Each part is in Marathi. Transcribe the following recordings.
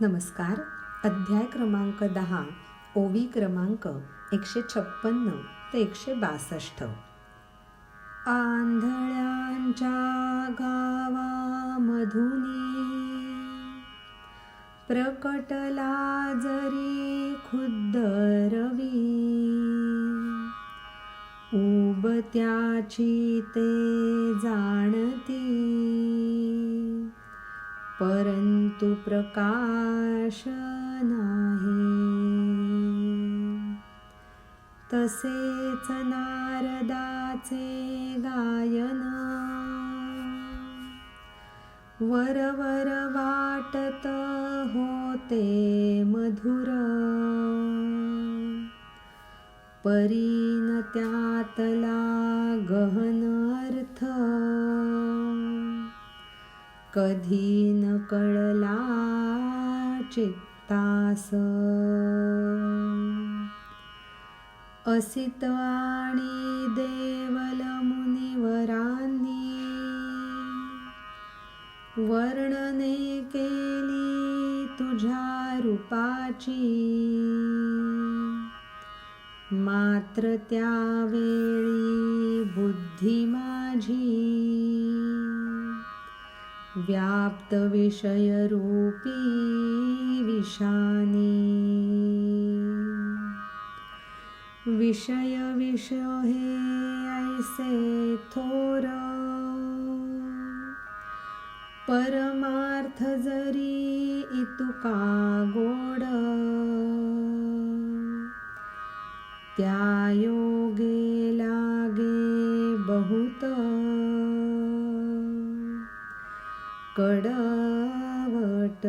नमस्कार. अध्याय क्रमांक 10, ओवी क्रमांक 156 ते 162. आंधळ्यांच्या गावामधुनी प्रकटला जरी खुद्द रवी, उबत्याची ते जाणती परंतु प्रकाश नाही. तसेच नारदाचे गायन वरवर वाटत होते मधुर, परीन त्यातला गहन अर्थ कधी न कळला चित्तास. असित आणि देवल मुनिवरांनी वर्णने केली तुझ्या रूपाची, मात्र त्यावेळी बुद्धी माझी व्याप्त विषयरूपी विषानी. विषय हे ऐसे थोर, परमार्थ जरी इतुका गोड, त्या योगे लागे बहुत कडवट.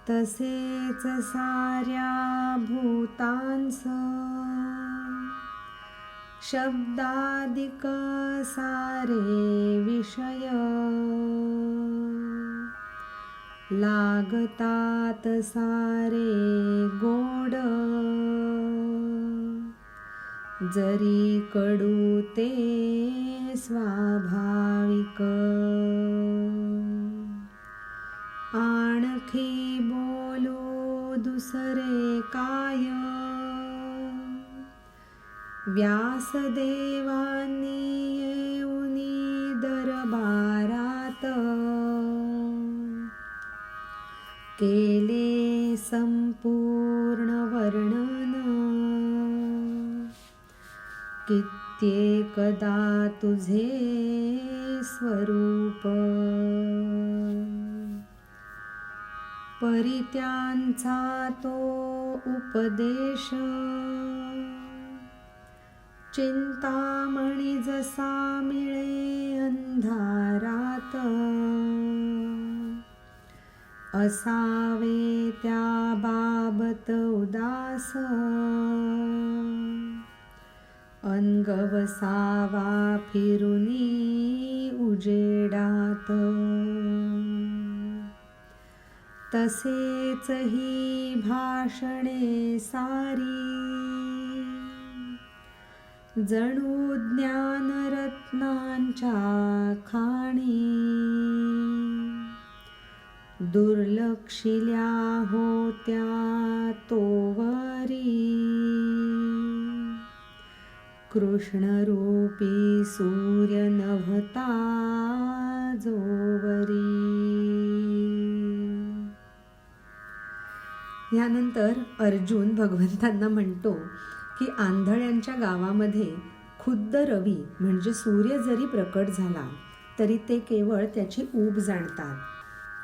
तसेच साऱ्या भूतांस शब्दादिक सारे विषय लागतात सारे गोड, जरी कडू ते स्वाभाविक. आणखी बोलू दुसरे काय, व्यासदेवांनी येऊनी दरबारात केले संपूर्ण वर्णन. कित्येकदा तुझे स्वरूप, परित्यांचा तो उपदेश चिंतामणी जसा मिळे अंधारात, असावे त्या बाबत उदास अंग वसावा फिरुनी उजेडात. तसेच ही भाषणे सारी जणू ज्ञानरत्नांच्या खाणी, दुर्लक्षिल्या होत्या तोवरी कृष्णरूपी सूर्य नभता जोवरी. यानंतर अर्जुन भगवंतांना म्हणतो की आंधळ्यांच्या गावामध्ये खुद्द रवी म्हणजे सूर्य जरी प्रकट झाला तरी ते केवळ त्याची ऊब जाणतात,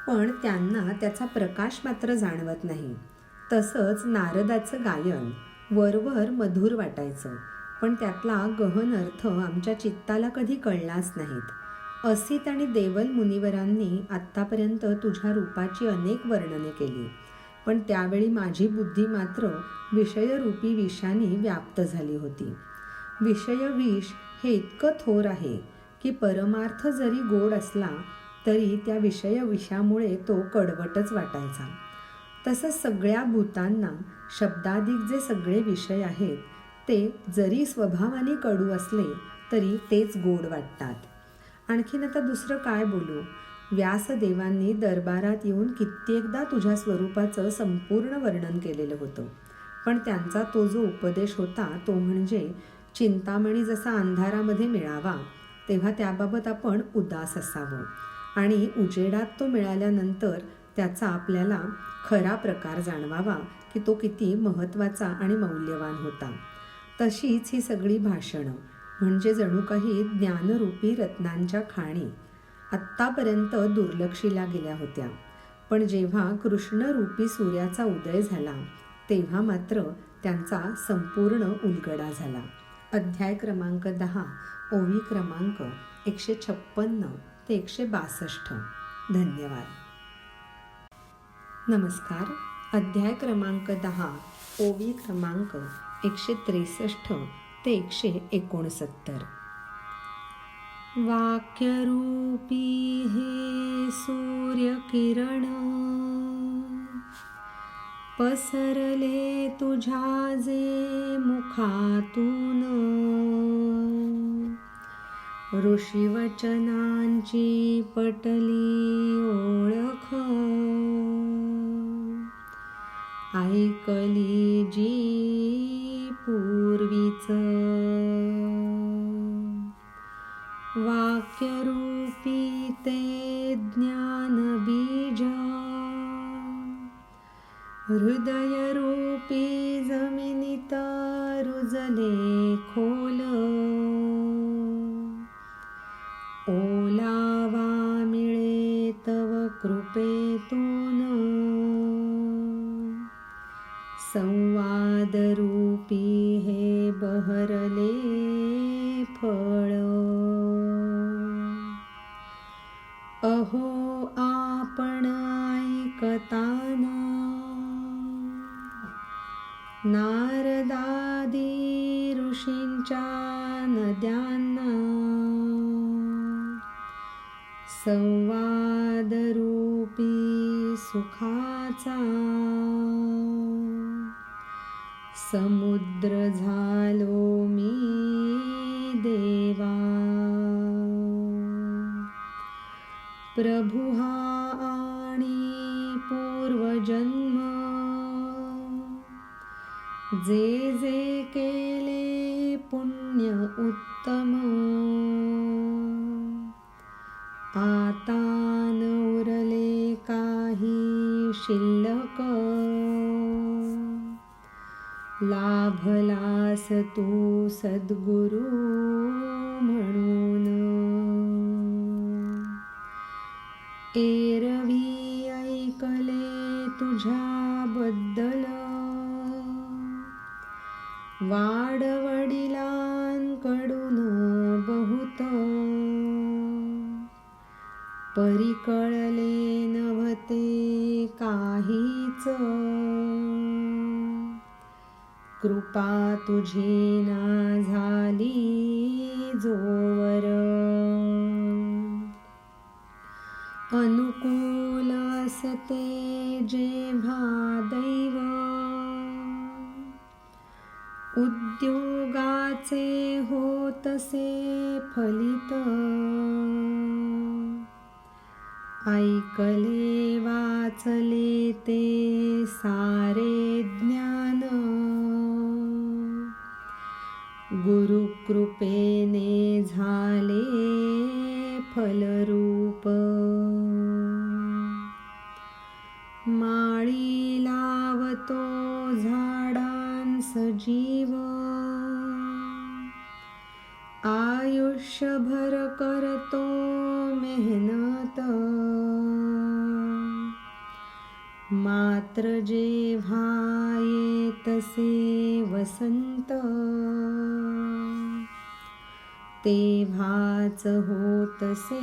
पण त्यांना त्याचा प्रकाश मात्र जाणवत नाही. तसंच नारदाचं गायन वरवर मधुर वाटायचं, पण त्यातला गहन अर्थ आमच्या चित्ताला कधी कळलाच नाहीत. असित आणि देवल मुनिवरांनी आत्तापर्यंत तुझ्या रूपाची अनेक वर्णने केली, पण त्यावेळी माझी बुद्धी मात्र विषयरूपी विषाने व्याप्त झाली होती. विषय विष हे इतकं थोर आहे की परमार्थ जरी गोड असला तरी त्या विषय विषामुळे तो कडवटच वाटायचा. तसंच सगळ्या भूतांना शब्दाधिक जे सगळे विषय आहेत ते जरी स्वभावाने कडू असले तरी तेच गोड वाटतात. आणखीन आता दुसरं काय बोलू. व्यासदेवांनी दरबारात येऊन कित्येकदा तुझ्या स्वरूपाचं संपूर्ण वर्णन केलेलं होतं, पण त्यांचा तो जो उपदेश होता तो म्हणजे चिंतामणी जसा अंधारामध्ये मिळावा तेव्हा त्याबाबत आपण उदास असावं आणि उजेडात तो मिळाल्यानंतर त्याचा आपल्याला खरा प्रकार जाणवावा की तो किती महत्त्वाचा आणि मौल्यवान होता. तशीच ही सगळी भाषणं म्हणजे जणू काही ज्ञानरूपी रत्नांच्या खाणी आत्तापर्यंत दुर्लक्षिल्या गेल्या होत्या, पण जेव्हा कृष्णरूपी सूर्याचा उदय झाला तेव्हा मात्र त्यांचा संपूर्ण उलगडा झाला. अध्याय क्रमांक 10, ओवी क्रमांक 156 ते 162. धन्यवाद. नमस्कार. अध्याय क्रमांक 10, ओवी क्रमांक 163 ते 169. वाक्यरूपी हे सूर्यकिरण पसरले तुझ्या जे मुखातून, ऋषीवचनांची पटली ओळख ऐकली जी पूर्वीच. वाक्यरूपी ते ज्ञानबीज हृदयरूपी जमिनीत रुजले खोल, ओलावा मिळे तव कृपेतून, संवादरूपी हे बहरले फळ. अहो आपण ऐकताना नारदादी ऋषींच्या नद्यांना, संवादरूपी सुखाचा समुद्र झालो मी देवा. प्रभु हा आणि पूर्वजन्म जे जे केले पुण्य उत्तम, आता न उरले काही शिल्लक, लाभलास तू सद्गुरु म्हणून. एरवी ऐकले तुझ्याबद्दल वाडवडिलांकडून बहुत, परी कळले नव्हते काहीच, कृपा तुझी ना झाली जोवर. अनुकूल असते जेव्हा दैव उद्योगाचे होतसे फलित, ऐकले वाचले ते सारे ज्ञान, गुरुकृपेने झाले फलरूप. माळी लावतो झाडांस जीव, आयुष्यभर करतो मेहनत, मात्र जेव्हा येतसे वसंत, तेव्हाच होतसे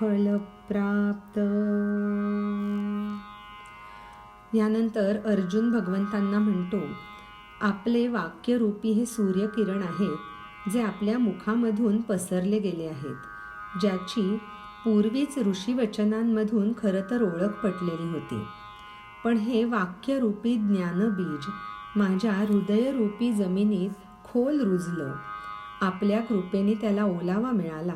फलप्राप्त. यानंतर अर्जुन भगवंतांना म्हणतो, आपले वाक्यरूपी हे सूर्यकिरण आहेत जे आपल्या मुखामधून पसरले गेले आहेत, ज्याची पूर्वीच ऋषीवचनांमधून खरं तर ओळख पटलेली होती. पण हे वाक्यरूपी ज्ञानबीज माझ्या हृदयरूपी जमिनीत खोल रुजलं, आपल्या कृपेने त्याला ओलावा मिळाला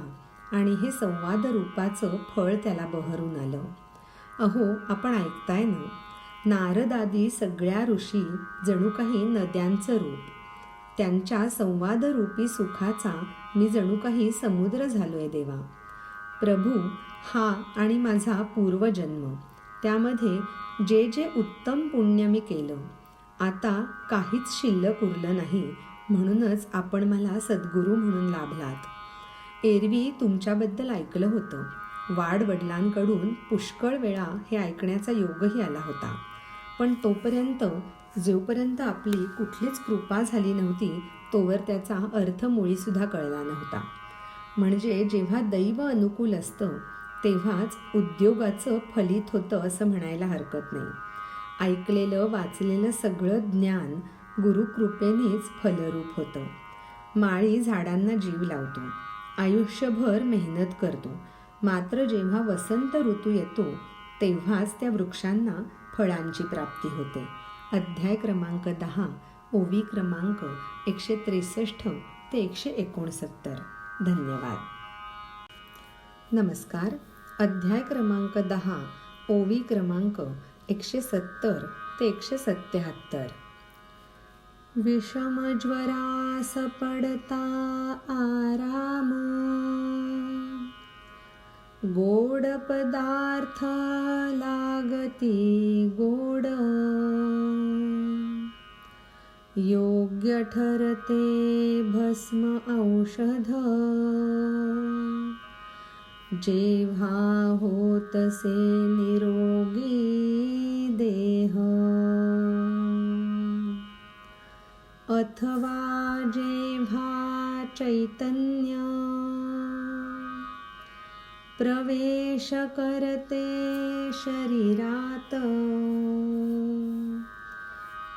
आणि हे संवाद रूपाचं फळ त्याला बहरून आलं. अहो, आपण ऐकताय ना, नारदादी सगळ्या ऋषी जणू काही नद्यांचं रूप. त्यांच्या संवादरूपी सुखाचा मी जणू काही समुद्र झालोय देवा. प्रभू, हा आणि माझा पूर्वजन्म, त्यामध्ये जे जे उत्तम पुण्य मी केलं, आता काहीच शिल्लक उरलं नाही, म्हणूनच आपण मला सद्गुरू म्हणून लाभलात. एरवी तुमच्याबद्दल ऐकलं होतं. वाडवडिलांकडून पुष्कळ वेळा हे ऐकण्याचा योगही आला होता. पण जोपर्यंत आपली कुठलीच कृपा झाली नव्हती, तोवर त्याचा अर्थ मुळीसुद्धा कळला नव्हता. म्हणजे जेव्हा दैव अनुकूल असतं, तेव्हाच उद्योगाचं फलित होतं असं म्हणायला हरकत नाही. ऐकलेलं वाचलेलं सगळं ज्ञान गुरुकृपेनेच फलरूप होतं. माळी झाडांना जीव लावतो, आयुष्यभर मेहनत करतो, मात्र जेव्हा वसंत ऋतू येतो तेव्हाच त्या वृक्षांना फळांची प्राप्ती होते. अध्याय क्रमांक 10, ओवी क्रमांक 163 ते 169. धन्यवाद. नमस्कार. अध्याय क्रमांक 10, ओवी क्रमांक 170 ते 177. विषमज्वरास पडता आराम, गोड पदार्थ लागती गोड, योग्य ठरते भस्म औषध, जेव्हा होतसे निरोगी देह, अथवा जेव्हा चैतन्य प्रवेश करते शरीरात,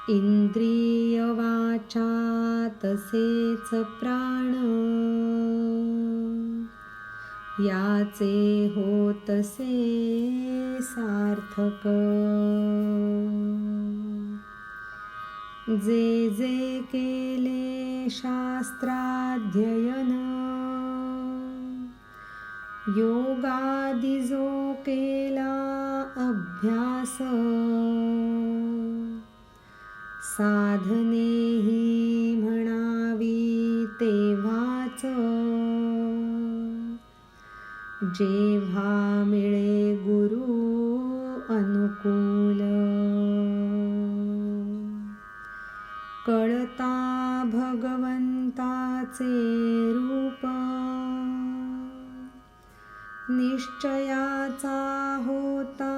इंद्रिय वाचा तसेच प्राण, याचे होतसे सार्थक. जे जे केले शास्त्राध्ययन, योगादि जो केला अभ्यास, साधनेही म्हणावी तेव्हाच, जेव्हा मिळे गुरु अनुकूल. कळता भगवंताचे रूप, निश्चयाचा होता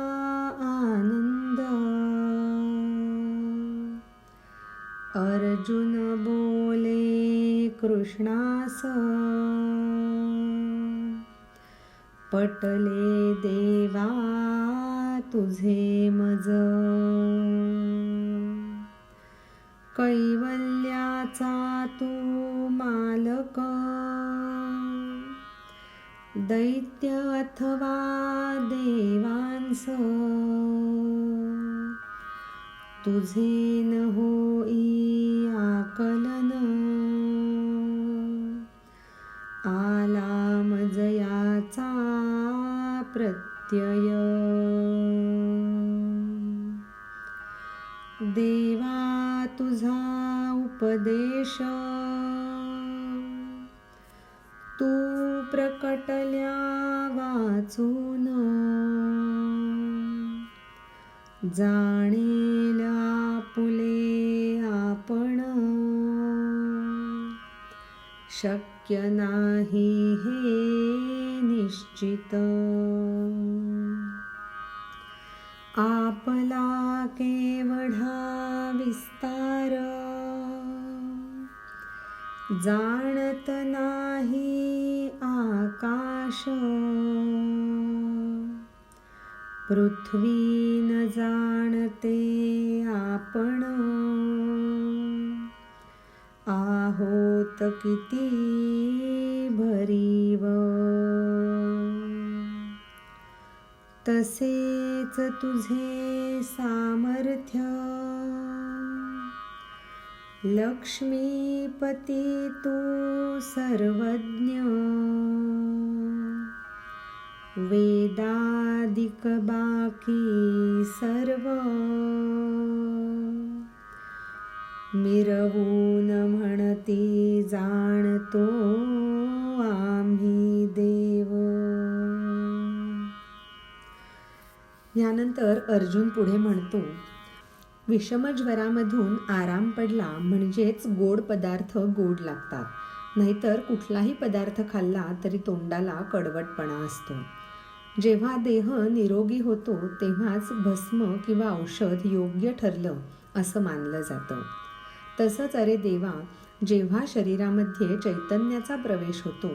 आनंद. अर्जुन बोले कृष्णास, पटले देवा तुझे मज. कैवल्याचा तू मालक, दैत्य अथवा देवांस, तुझे न होई आकलन. आला मजयाचा प्रत्यय, देवा तुझा उपदेश, तू प्रकटल्या वाचून. जाणेल आपुले आपण, शक्य नाही हे निश्चित. आपला केवढा विस्तार, जाणत नाही आकाश. पृथ्वी न जाणते आपण, आहोत किती भरीव. तसेच तुझे सामर्थ्य, लक्ष्मीपती तू सर्वज्ञ. वेदादिक बाकी सर्व मिरवून म्हणती जाणतो आम्ही देव. यानंतर अर्जुन पुढे म्हणतो, विषमज्वरामधून आराम पडला म्हणजेच गोड पदार्थ गोड लागतात, नाहीतर कुठलाही पदार्थ खाल्ला तरी तोंडाला कडवटपणा असतो. जेव्हा देह निरोगी होतो तेव्हाच भस्म किंवा औषध योग्य ठरलं असं मानलं जातं. तसंच अरे देवा, जेव्हा शरीरामध्ये चैतन्याचा प्रवेश होतो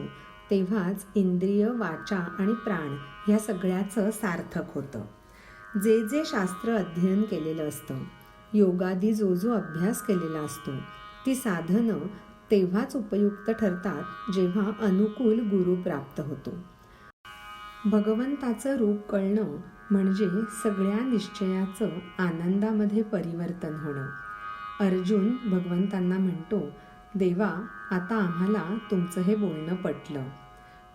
तेव्हाच इंद्रिय, वाचा आणि प्राण ह्या सगळ्याचं सार्थक होतं. जे जे शास्त्र अध्ययन केलेलं असतं, योगादी जो जो अभ्यास केलेला असतो, ती साधनं तेव्हाच उपयुक्त ठरतात जेव्हा अनुकूल गुरु प्राप्त होतो. भगवंताचं रूप कळणं म्हणजे सगळ्या निश्चयाचं आनंदामध्ये परिवर्तन होणं. अर्जुन भगवंतांना म्हणतो, देवा, आता आम्हाला तुमचं हे बोलणं पटलं.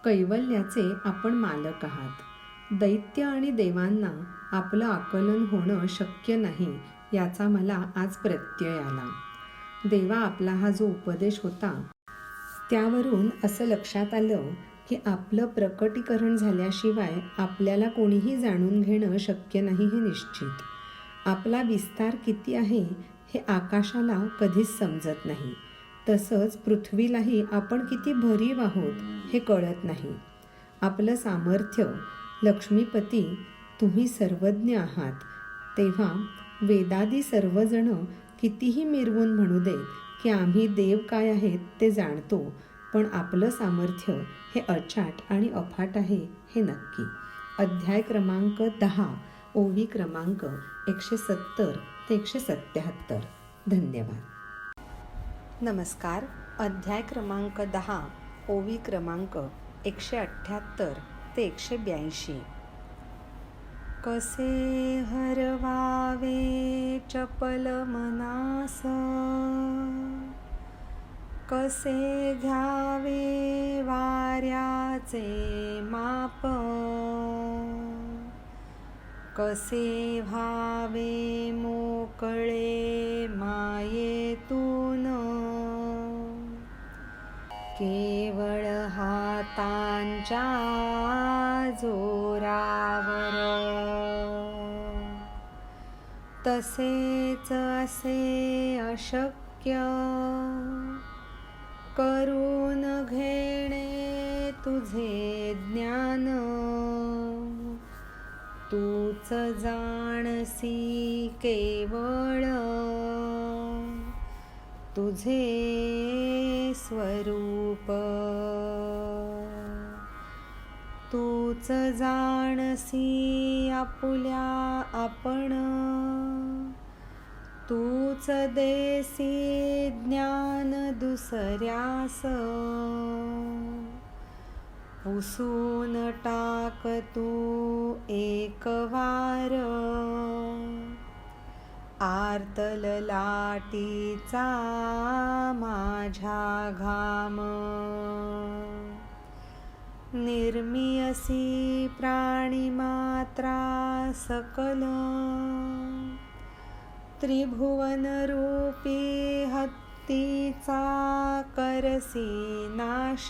कैवल्याचे आपण मालक आहात. दैत्य आणि देवांना आपलं आकलन होणं शक्य नाही याचा मला आज प्रत्यय आला. देवा, आपला हा जो उपदेश होता त्यावरून असं लक्षात आलं की आपलं प्रकटीकरण झाल्याशिवाय आपल्याला कोणीही जाणून घेणं शक्य नाही हे निश्चित. आपला विस्तार किती आहे हे आकाशाला कधीच समजत नाही. तसंच पृथ्वीलाही आपण किती भरीव आहोत हे कळत नाही. आपलं सामर्थ्य, लक्ष्मीपती, तुम्ही सर्वज्ञ आहात. तेव्हा वेदादी सर्वजण कितीही मिरवून म्हणू दे की आम्ही देव काय आहेत ते जाणतो, पण आपलं सामर्थ्य हे अचाट आणि अफाट आहे हे नक्की. अध्याय क्रमांक 10, ओवी क्रमांक 170 ते 177. धन्यवाद. नमस्कार. अध्याय क्रमांक 10, ओवी क्रमांक 178 ते 182. कसे हरवावे चपल मनास, कसे घ्यावे वाऱ्याचे माप, कसे व्हावे मोकळे मायेतून, केवळ हातांच्या जोरावर. तसेच असे अशक्य करून घेणे तुझे ज्ञान. तूच जाणसी केवळ तुझे स्वरूप. तूच जाणसी आपुल्या आपण, तूच देसी ज्ञान दुसऱ्यास. पुसून टाक तू एक वार आर्तल लाटीचा माझ्या घाम. निर्मियसी प्राणी मात्रा सकल, त्रिभुवन रूपी हत्तीचा करसी नाश.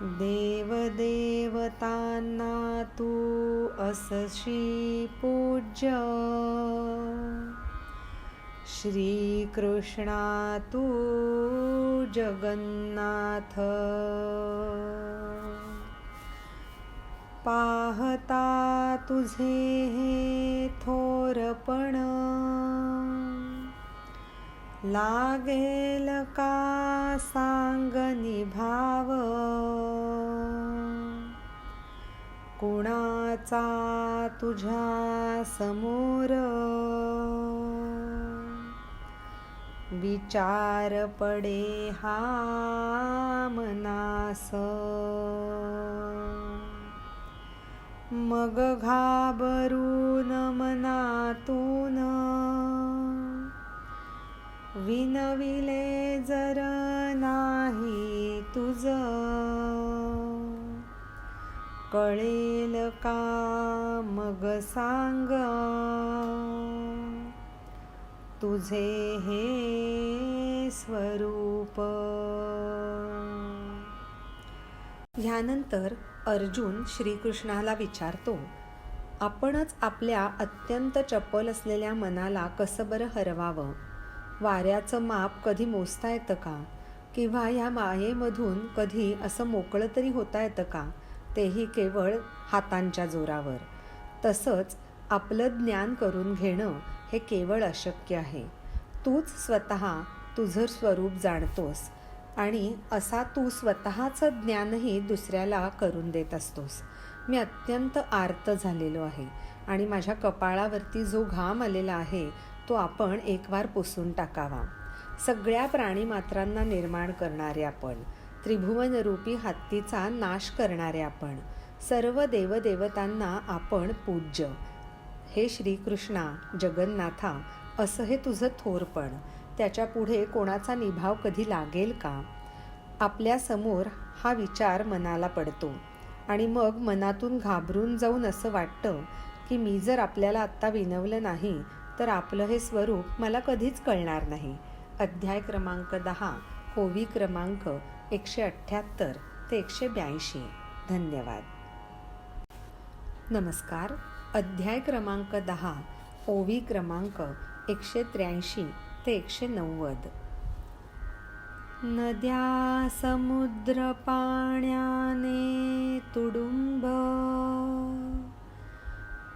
देवदेवतांना तू असशी पूज्य, श्रीकृष्णा तू जगन्नाथ. पाहता तुझे हे थोरपण, लागेल का सांग निभाव. कुणाचा तुझ्या समोर विचार पडे हा मनास. मग घाबरून मनातून विनविले जर नाही तुझ. कळेल का मग सांग तुझे हे स्वरूप. ह्यानंतर अर्जुन श्रीकृष्णाला विचारतो, आपणच आपल्या अत्यंत चपल असलेल्या मनाला कसं बरं हरवावं? वाऱ्याचं माप कधी मोजता येतं का? किंवा या मायेमधून कधी असं मोकळं तरी होता येतं का? तेही केवळ हातांच्या जोरावर. तसंच आपलं ज्ञान करून घेणं हे केवळ अशक्य आहे. तूच स्वतः तुझं स्वरूप जाणतोस आणि असा तू स्वतःचं ज्ञानही दुसऱ्याला करून देत असतोस. मी अत्यंत आर्त झालेलो आहे आणि माझ्या कपाळावरती जो घाम आलेला आहे तो आपण एकवार पुसून टाकावा. सगळ्या प्राणीमात्रांना निर्माण करणारे आपण, त्रिभुवनरूपी हत्तीचा नाश करणारे आपण, सर्व देवदेवतांना आपण पूज्य. हे श्रीकृष्णा, जगन्नाथा, असं हे तुझं थोरपण. त्याच्या पुढे कोणाचा निभाव कधी लागेल का? आपल्यासमोर हा विचार मनाला पडतो आणि मग मनातून घाबरून जाऊन असं वाटतं की मी जर आपल्याला आत्ता विनवलं नाही तर आपलं हे स्वरूप मला कधीच कळणार नाही. अध्याय क्रमांक 10, ओवी क्रमांक 178 ते 182. धन्यवाद. नमस्कार. अध्याय क्रमांक 10, ओवी क्रमांक 183 ते 190. नद्या समुद्र पाण्याने तुडुंब,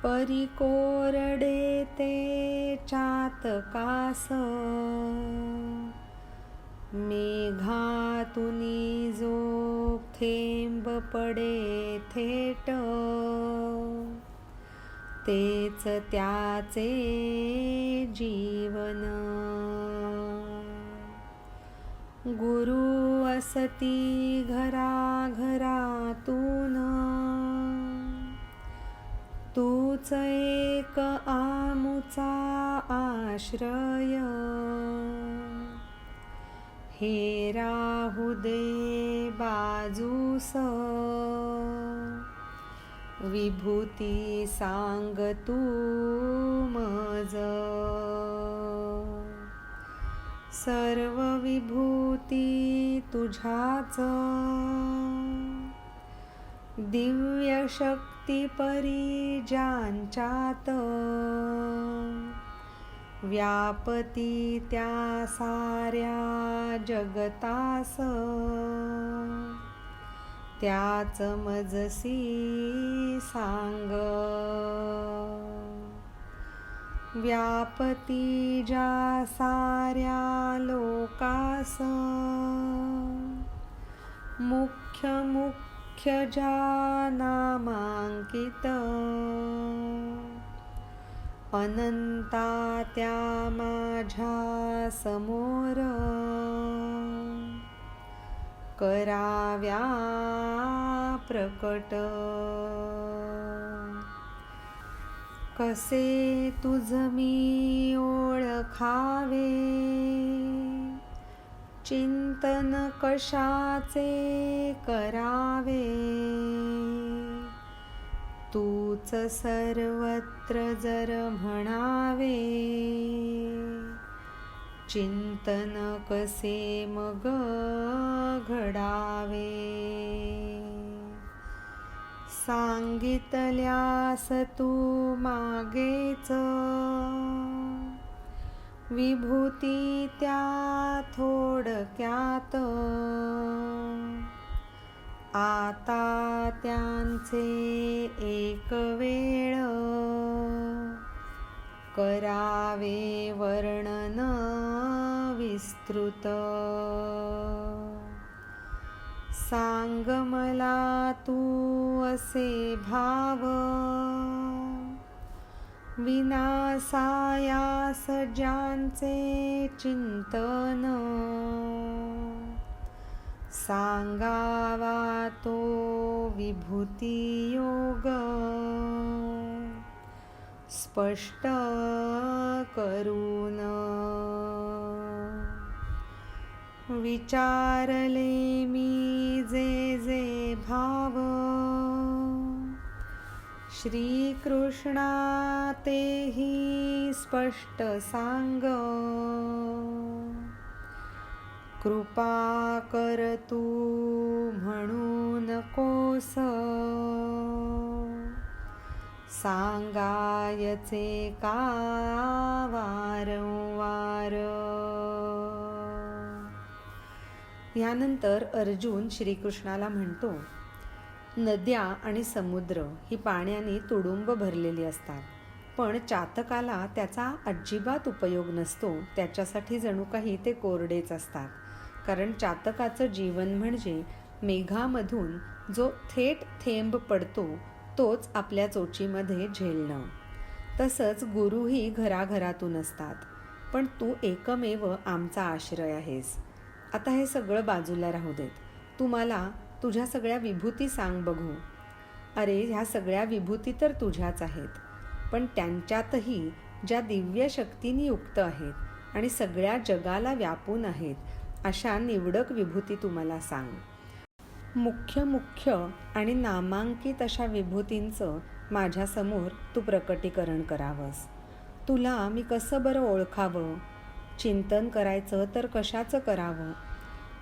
परी कोरडे ते चातकास, मेघातुनी जो थेंब पडे थेट, तेच त्याचे जीवन. गुरु असती घराघरातून, तूच एक आमुचा आश्रय. हे राहू दे बाजूस, विभूती सांग तू मज. सर्व विभूती तुझ्याच, दिव्य शक्ती परी ज्यांच्यात, व्यापती त्या साऱ्या जगतास, त्याच मजसी सांग. व्यापती ज्या साऱ्या लोकास, मुख्य मुख्य ज्या नामांकित, अनंता त्या माझ्या समोर, कराव्या प्रकट. कसे तुझ मी ओळखावे, चिंतन कशाचे करावे. तूच सर्वत्र जर म्हणावे, चिंतन कसे मग घडावे. सांगितल्यास तू मागेच, विभूती त्या थोडक्यात. आता त्यांचे एक वेळ, करावे वर्णन विस्तृत. सांग मला तू असे भाव, विनासायास ज्यांचे चिंतन. सांगावा तो विभूती योग, स्पष्ट करून. विचारले मी जे जे भाव, श्रीकृष्णा तेही स्पष्ट सांग, कृपा कर तू म्हणू नकोस, सांगायचे का वारंवार. यानंतर अर्जुन श्रीकृष्णाला म्हणतो, नद्या आणि समुद्र ही पाण्याने तुडुंब भरलेली असतात, पण चातकाला त्याचा अजिबात उपयोग नसतो. त्याच्यासाठी जणू काही ते कोरडेच असतात. कारण चातकाचं जीवन म्हणजे मेघामधून जो थेट थेंब पडतो तोच आपल्या चोचीमध्ये झेलणं. तसंच गुरुही घराघरातून असतात, पण तू एकमेव आमचा आश्रय आहेस. आता हे सगळं बाजूला राहू देत. तू मला तुझ्या सगळ्या विभूती सांग बघू. अरे, ह्या सगळ्या विभूती तर तुझ्याच आहेत, पण त्यांच्यातही ज्या दिव्य शक्तींनी युक्त आहेत आणि सगळ्या जगाला व्यापून आहेत, अशा निवडक विभूती तू मला सांग. मुख्य आणि नामांकित अशा विभूतींचं माझ्यासमोर तू प्रकटीकरण करावंस. तुला मी कसं बरं ओळखावं? चिंतन करायचं तर कशाचं करावं?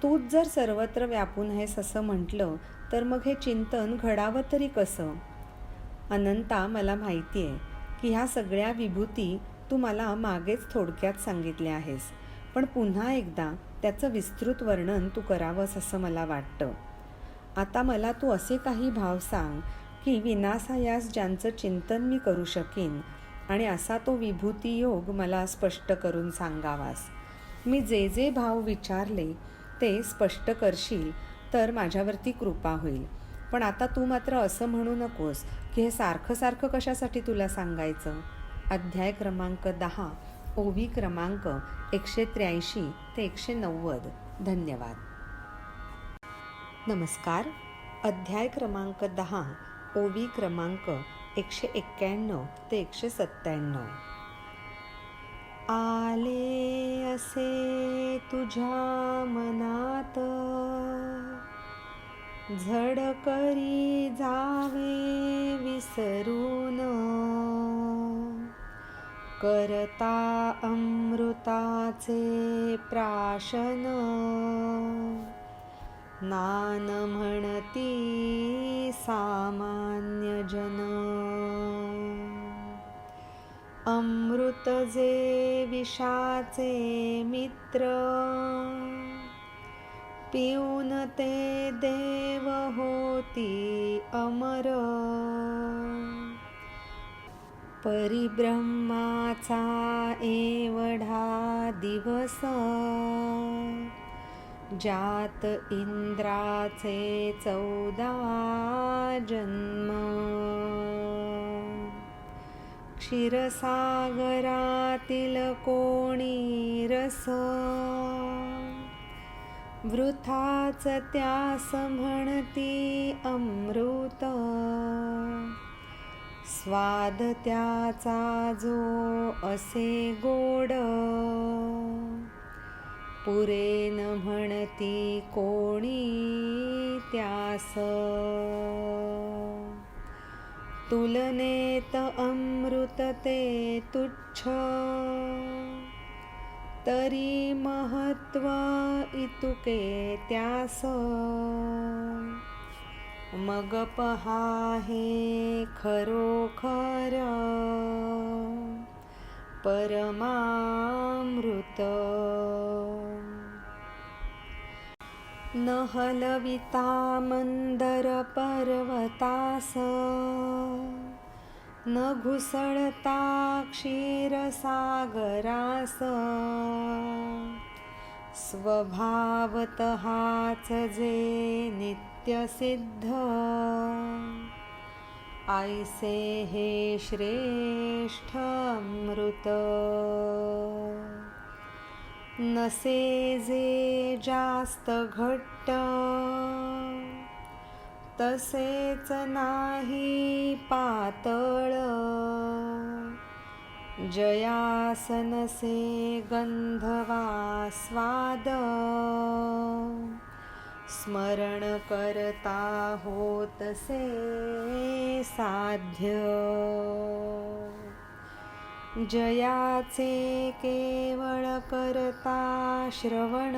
तूच जर सर्वत्र व्यापून आहेस असं म्हटलं तर मग हे चिंतन घडावं तरी कसं? अनंता, मला माहिती आहे की ह्या सगळ्या विभूती तू मला मागेच थोडक्यात सांगितल्या आहेस, पण पुन्हा एकदा त्याचं विस्तृत वर्णन तू करावंस असं मला वाटतं. आता मला तू असे काही भाव सांग की विनासायास ज्यांचं चिंतन मी करू शकीन, आणि असा तो विभूती योग मला स्पष्ट करून सांगावास. मी जे जे भाव विचारले ते स्पष्ट करशील तर माझ्यावरती कृपा होईल. पण आता तू मात्र असं म्हणू नकोस की हे सारखं सारखं कशासाठी तुला सांगायचं. अध्याय क्रमांक 10, ओवी क्रमांक 183 ते 190. धन्यवाद. नमस्कार. अध्याय क्रमांक 10, ओवी क्रमांक 191 ते 197. आले असे तुझ्या मनात, झड करी जावे विसरून, करता अमृताचे प्राशन, नान म्हणती सामान्य जन. अमृत जे विषाचे मित्र, पिऊन ते देव होती अमर. परिब्रह्माचा एवढा दिवस, ज्यात इंद्राचे 14 जन्म. क्षीरसागरातील कोणी रस, वृथाच त्यास म्हणती अमृत. स्वाद त्याचा जो असे गोड, पुरे न म्हणती कोणी त्यास. तुलनेत अमृत ते तुच्छ, तरी महत्व इतुके त्यास. मग पहा हे खरोखर परमामृत. न हलविता मंदर पर्वतास, न घुसळता क्षीरसागरास. स्वभावतःच जे नित्यसिद्ध, ऐसे हे श्रेष्ठ अमृत. नसे जे जास्त घट्ट, तसेच नाही पातळ. जयास नसे गंधवा स्वाद, स्मरण करता होतसे साध्य. जयाचे केवळ करता श्रवण,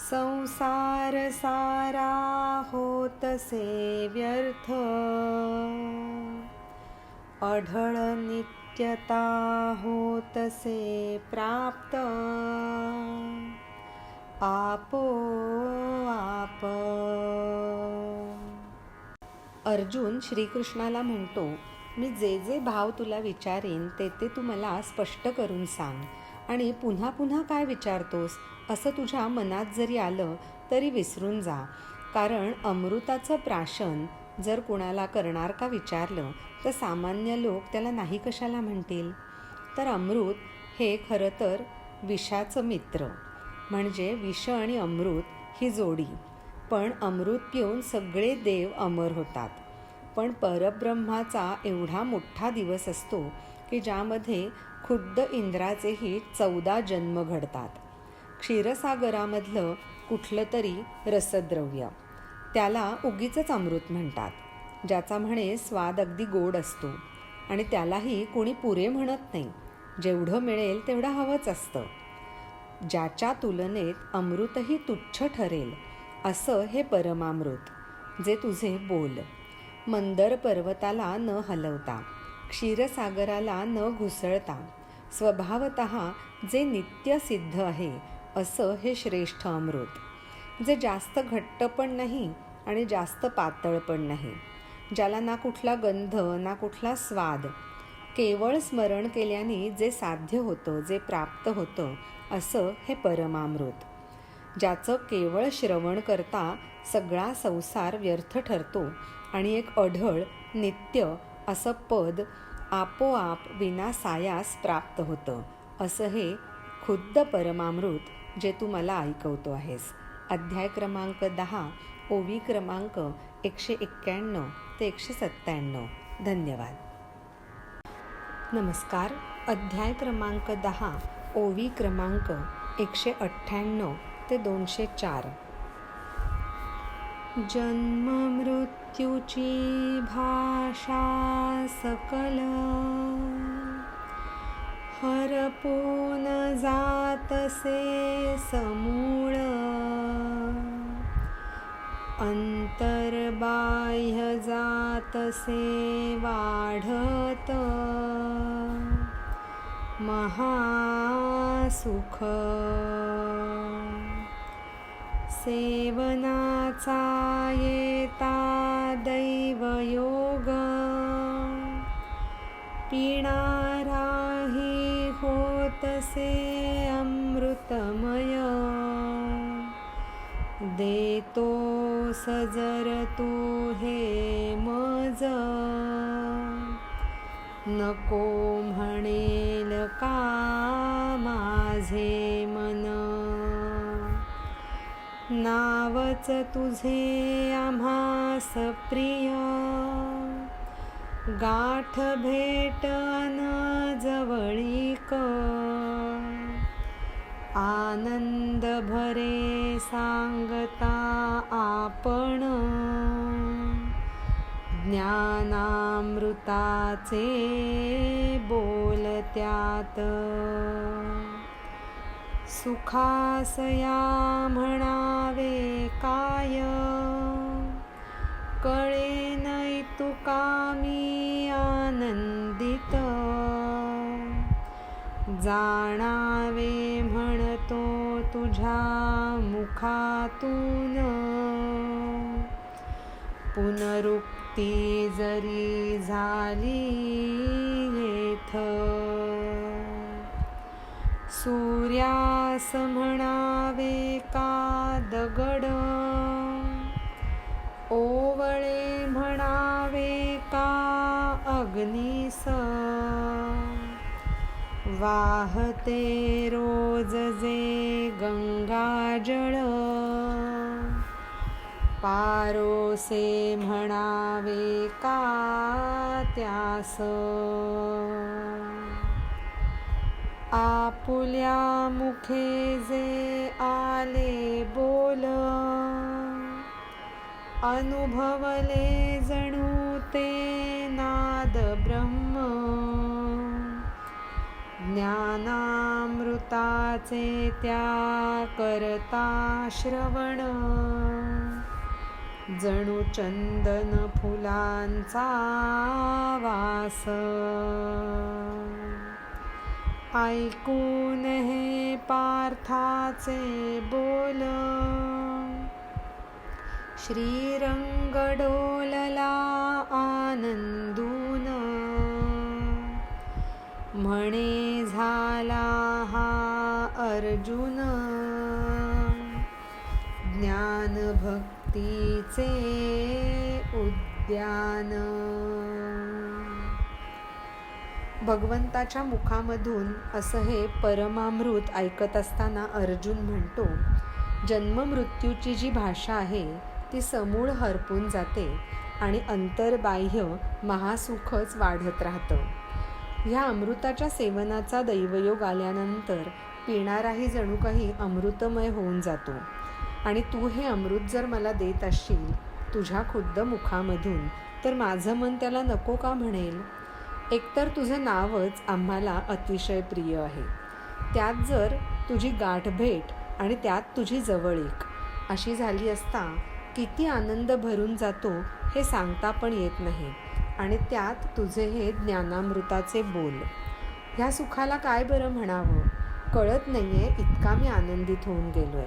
संसार सारा होतसे व्यर्थ. अढळ नित्यता होतसे प्राप्त, आपोआप. अर्जुन श्रीकृष्णाला म्हणतो, मी जे जे भाव तुला विचारेन ते ते तू मला स्पष्ट करून सांग. आणि पुन्हा पुन्हा काय विचारतोस असं तुझ्या मनात जरी आलं तरी विसरून जा. कारण अमृताचं प्राशन जर कुणाला करणार का विचारलं तर सामान्य लोक त्याला नाही कशाला म्हणतील. तर अमृत हे खरं तर विषाचं मित्र, म्हणजे विष आणि अमृत ही जोडी. पण अमृत पिऊन सगळे देव अमर होतात. पण परब्रह्माचा एवढा मोठा दिवस असतो की ज्यामध्ये खुद्द इंद्राचेही 14 जन्म घडतात. क्षीरसागरामधलं कुठलं तरी रसद्रव्य, त्याला उगीचच अमृत म्हणतात, ज्याचा म्हणे स्वाद अगदी गोड असतो. आणि त्यालाही कोणी पुरे म्हणत नाही, जेवढं मिळेल तेवढं हवंच असतं. ज्याच्या तुलनेत अमृतही तुच्छ ठरेल असं हे परमामृत, जे तुझे बोल. मंदर पर्वताला न हलवता, क्षीरसागराला न घुसळता, स्वभावतः जे नित्य सिद्ध आहे असं हे श्रेष्ठ अमृत, जे जास्त घट्ट पण नाही आणि जास्त पातळ पण नाही, ज्याला ना कुठला गंध ना कुठला स्वाद. केवळ स्मरण केल्याने जे साध्य होतं, जे प्राप्त होतं असं हे परमामृत, ज्याचं केवळ श्रवण करता सगळा संसार व्यर्थ ठरतो आणि एक अढळ नित्य असं पद आपोआप विनासायास प्राप्त होतं. असं हे खुद्द परमामृत जे तू मला ऐकवतो आहेस. अध्याय क्रमांक 10, ओवी क्रमांक 191 ते 197. धन्यवाद. नमस्कार. अध्याय क्रमांक 10, ओवी क्रमांक 198 ते 204. जन्म मृत्यूची भाषा सकल, हरपून जातसे समूळ. अंतर्बाह्य जातसे वाढत, महासुख. सेवनाचा येता दैवयोग, पिणाराही होतसे अमृतमय. देतो सजर तू हे मज, नको म्हणेल का माझे मन. नावच तुझे आम्हास प्रिय, गाठ भेट अन जवळीक. आनंद भरे सांगता आपण, ज्ञानामृताचे बोल त्यात. सुखासया म्हणावे काय, कळे नै तुका मी आनंदित. जाणावे म्हणतो तुझ्या मुखातून, पुनरुक्ती जरी झाली येथ. सूर्यास म्हणावे का दगड, ओवळे म्हणावे का अग्नीस. वाहते रोज जे गंगाजळ, पारोसे म्हणावे का त्यास. आपुल्या मुखे जे आले बोल, अनुभवले जण ज्ञानामृताचे त्या करता श्रवण, जणू चंदन फुलांचा वास. ऐकून हे पार्थाचे बोल, श्रीरंग डोलला आनंदून. म्हणे झाला हा अर्जुन, ज्ञान भक्तीचे उद्यान. भगवंताच्या मुखामधून असं हे परमामृत ऐकत असताना अर्जुन म्हणतो, जन्ममृत्यूची जी भाषा आहे ती समूळ हरपून जाते आणि अंतर्बाह्य महासुखच वाढत राहतं. ह्या अमृताच्या सेवनाचा दैवयोग आल्यानंतर पिणाराही जणू काही अमृतमय होऊन जातो. आणि तू हे अमृत जर मला देत असशील तुझ्या खुद्द मुखामधून, तर माझं मन त्याला नको का म्हणेल. एकतर तुझं नावच आम्हाला अतिशय प्रिय आहे, त्यात जर तुझी गाठभेट आणि त्यात तुझी जवळीक अशी झाली असता किती आनंद भरून जातो हे सांगता पण येत नाही. आणि त्यात तुझे हे ज्ञानामृताचे बोल, ह्या सुखाला काय बरं म्हणावं कळत नाहीये, इतका मी आनंदित होऊन गेलोय.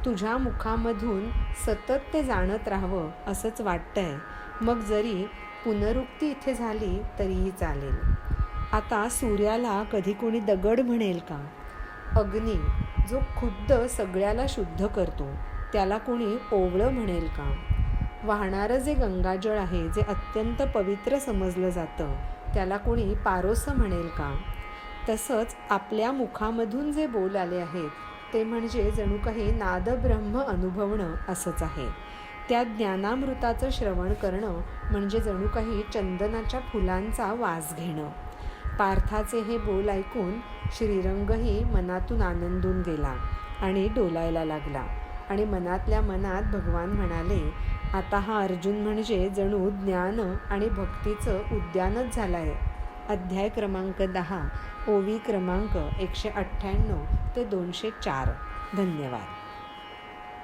तुझ्या मुखामधून सतत ते जाणत राहावं असंच वाटतंय. मग जरी पुनरुक्ती इथे झाली तरीही चालेल. आता सूर्याला कधी कोणी दगड म्हणेल का? अग्नी जो खुद्द सगळ्याला शुद्ध करतो त्याला कोणी ओवळं म्हणेल का? वाहणारं जे गंगाजळ आहे, जे अत्यंत पवित्र समजलं जातं, त्याला कोणी पारोसं म्हणेल का? तसंच आपल्या मुखामधून जे बोल आले आहेत ते म्हणजे जणू काही नादब्रह्म अनुभवणं असंच आहे. त्या ज्ञानामृताचं श्रवण करणं म्हणजे जणू काही चंदनाच्या फुलांचा वास घेणं. पार्थाचे हे बोल ऐकून श्रीरंगही मनातून आनंदून गेला आणि डोलायला लागला. आणि मनातल्या मनात भगवान म्हणाले, आता हा अर्जुन म्हणजे जणू ज्ञान आणि भक्तीचं उद्यानच झालं आहे. अध्याय क्रमांक 10, ओवी क्रमांक 198 ते 204. धन्यवाद.